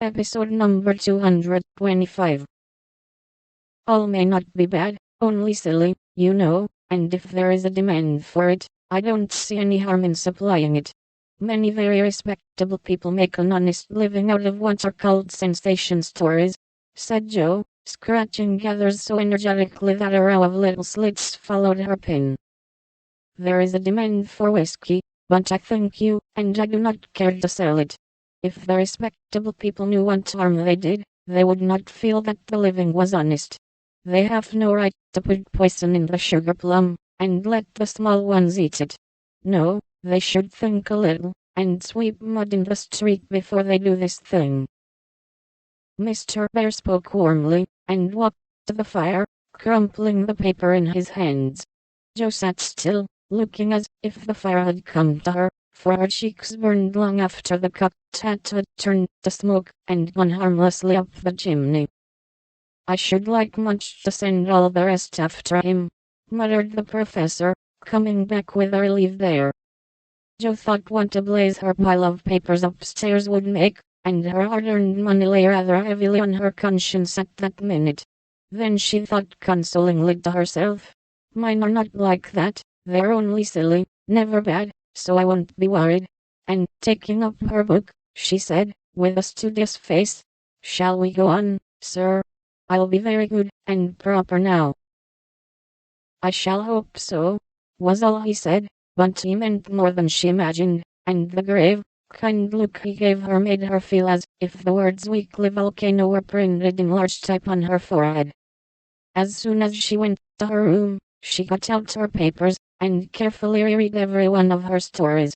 Episode number 225. All may not be bad, only silly, you know, and if there is a demand for it, I don't see any harm in supplying it. Many very respectable people make an honest living out of what are called sensation stories, said Joe, scratching gathers so energetically that a row of little slits followed her pen. There is a demand for whiskey, but I think you and I do not care to sell it. If the respectable people knew what harm they did, they would not feel that the living was honest. They have no right to put poison in the sugar plum, and let the small ones eat it. No, they should think a little, and sweep mud in the street before they do this thing. Mr. Bear spoke warmly, and walked to the fire, crumpling the paper in his hands. Joe sat still, looking as if the fire had come to her, for her cheeks burned long after the cocked hat had turned to smoke and gone harmlessly up the chimney. I should like much to send all the rest after him, muttered the professor, coming back with a relieved air. Joe thought what a blaze her pile of papers upstairs would make, and her hard-earned money lay rather heavily on her conscience at that minute. Then she thought consolingly to herself, mine are not like that, they're only silly, never bad, so I won't be worried. And taking up her book, she said, with a studious face, shall we go on, sir? I'll be very good and proper now. I shall hope so, was all he said, but he meant more than she imagined, and the grave, kind look he gave her made her feel as if the words weekly volcano were printed in large type on her forehead. As soon as she went to her room, she got out her papers, and carefully reread every one of her stories.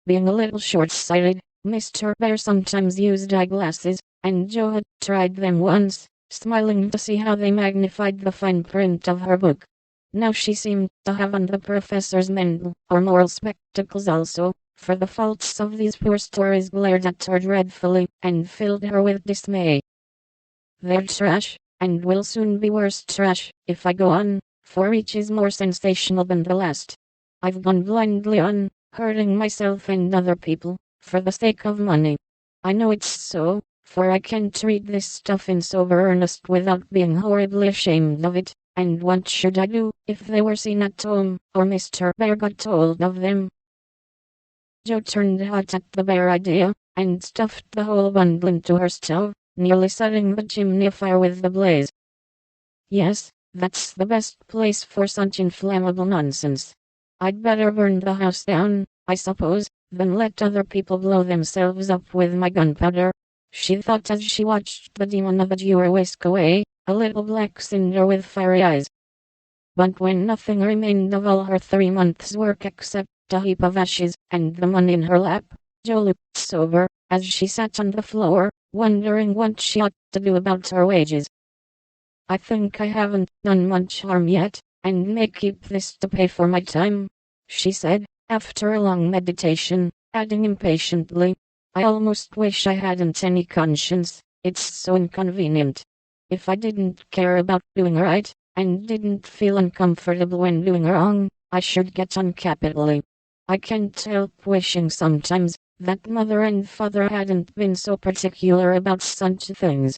Being a little short-sighted, Mr. Bear sometimes used eyeglasses, and Joe had tried them once, smiling to see how they magnified the fine print of her book. Now she seemed to have on the professor's mental or moral spectacles also, for the faults of these poor stories glared at her dreadfully, and filled her with dismay. They're trash, and will soon be worse trash, if I go on, for each is more sensational than the last. I've gone blindly on, hurting myself and other people, for the sake of money. I know it's so, for I can't read this stuff in sober earnest without being horribly ashamed of it, and what should I do if they were seen at home, or Mr. Bear got hold of them? Joe turned hot at the bare idea, and stuffed the whole bundle into her stove, nearly setting the chimney afire with the blaze. Yes, that's the best place for such inflammable nonsense. I'd better burn the house down, I suppose, than let other people blow themselves up with my gunpowder, she thought as she watched the demon of a Jewer whisk away, a little black cinder with fiery eyes. But when nothing remained of all her 3 months' work except a heap of ashes and the money in her lap, Joe looked sober, as she sat on the floor, wondering what she ought to do about her wages. I think I haven't done much harm yet, and may keep this to pay for my time, she said, after a long meditation, adding impatiently, I almost wish I hadn't any conscience, it's so inconvenient. If I didn't care about doing right, and didn't feel uncomfortable when doing wrong, I should get on capitally. I can't help wishing sometimes that mother and father hadn't been so particular about such things.